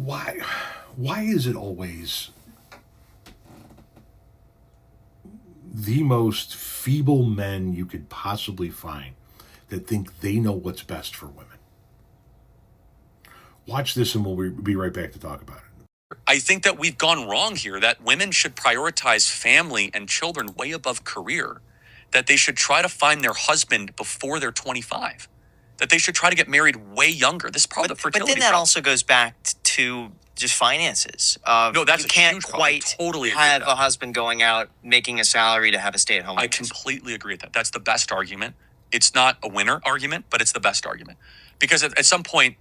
why is it always the most feeble men you could possibly find that think they know what's best for women? Watch this and we'll be right back to talk about it. I think that we've gone wrong here, that women should prioritize family and children way above career, that they should try to find their husband before they're 25, that they should try to get married way younger. This is probably the fertility But then that problem. also goes back to just finances. No, that's you a can't huge problem. I quite totally agree have with that. a husband going out making a salary to have a stay-at-home. I completely agree with that. That's the best argument. It's not a winner argument, but it's the best argument. Because at some point,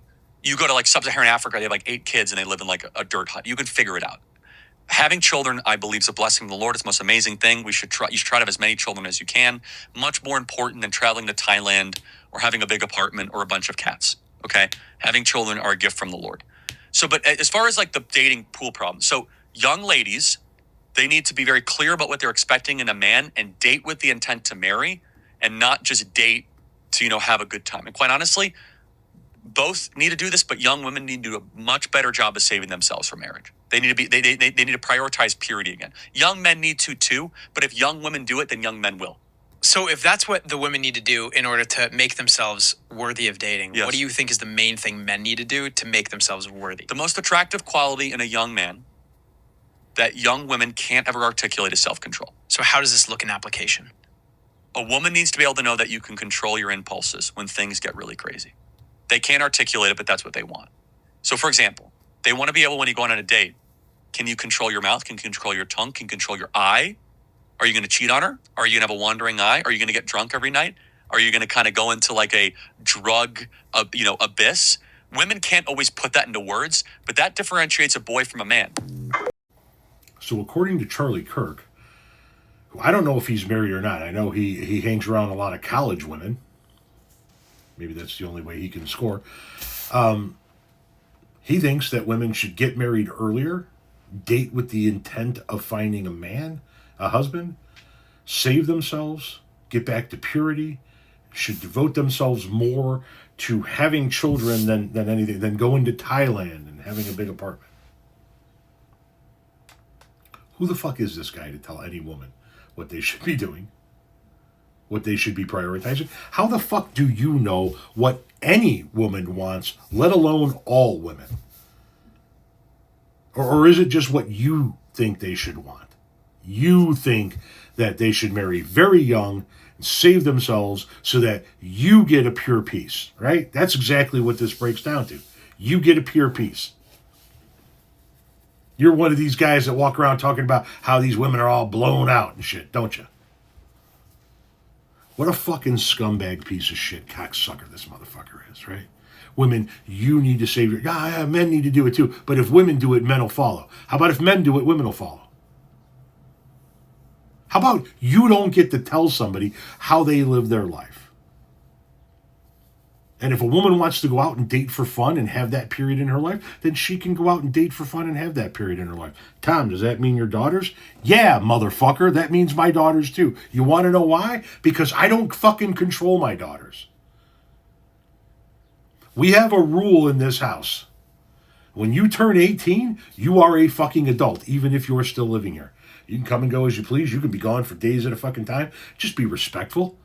you go to like sub-Saharan Africa, they have like 8 kids and they live in like a dirt hut. You can figure it out. Having children, I believe, is a blessing from the Lord. It's the most amazing thing. You should try to have as many children as you can. Much more important than traveling to Thailand or having a big apartment or a bunch of cats. Okay? Having children are a gift from the Lord. So, but as far as like the dating pool problem, so young ladies, they need to be very clear about what they're expecting in a man and date with the intent to marry and not just date to, have a good time. And quite honestly, both need to do this, but young women need to do a much better job of saving themselves for marriage. They need to they need to prioritize purity again. Young men need to too, but if young women do it, then young men will. So if that's what the women need to do in order to make themselves worthy of dating, Yes. What do you think is the main thing men need to do to make themselves worthy? The most attractive quality in a young man that young women can't ever articulate is self-control. So how does this look in application? A woman needs to be able to know that you can control your impulses when things get really crazy. They can't articulate it, but that's what they want. So for example, they want to be able, when you go on a date, can you control your mouth? Can you control your tongue? Can you control your eye? Are you going to cheat on her? Are you going to have a wandering eye? Are you going to get drunk every night? Are you going to kind of go into like a drug, abyss? Women can't always put that into words, but that differentiates a boy from a man. So according to Charlie Kirk, who I don't know if he's married or not. I know he hangs around a lot of college women. Maybe that's the only way he can score. He thinks that women should get married earlier, date with the intent of finding a man, a husband, save themselves, get back to purity, should devote themselves more to having children than anything, than going to Thailand and having a big apartment. Who the fuck is this guy to tell any woman what they should be doing? What they should be prioritizing? How the fuck do you know what any woman wants, let alone all women? Or is it just what you think they should want? You think that they should marry very young and save themselves so that you get a pure peace, right? That's exactly what this breaks down to. You get a pure peace. You're one of these guys that walk around talking about how these women are all blown out and shit, don't you? What a fucking scumbag piece of shit cocksucker this motherfucker is, right? Women, you need to save your... Yeah, men need to do it too. But if women do it, men will follow. How about if men do it, women will follow? How about you don't get to tell somebody how they live their life? And if a woman wants to go out and date for fun and have that period in her life, then she can go out and date for fun and have that period in her life. Tom, does that mean your daughters? Yeah, motherfucker, that means my daughters too. You want to know why? Because I don't fucking control my daughters. We have a rule in this house. When you turn 18, you are a fucking adult, even if you're still living here. You can come and go as you please. You can be gone for days at a fucking time. Just be respectful.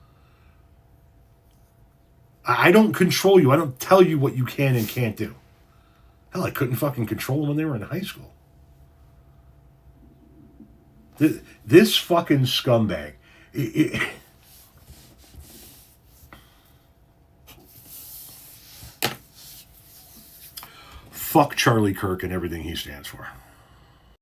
I don't control you. I don't tell you what you can and can't do. Hell, I couldn't fucking control them when they were in high school. This fucking scumbag. Fuck Charlie Kirk and everything he stands for.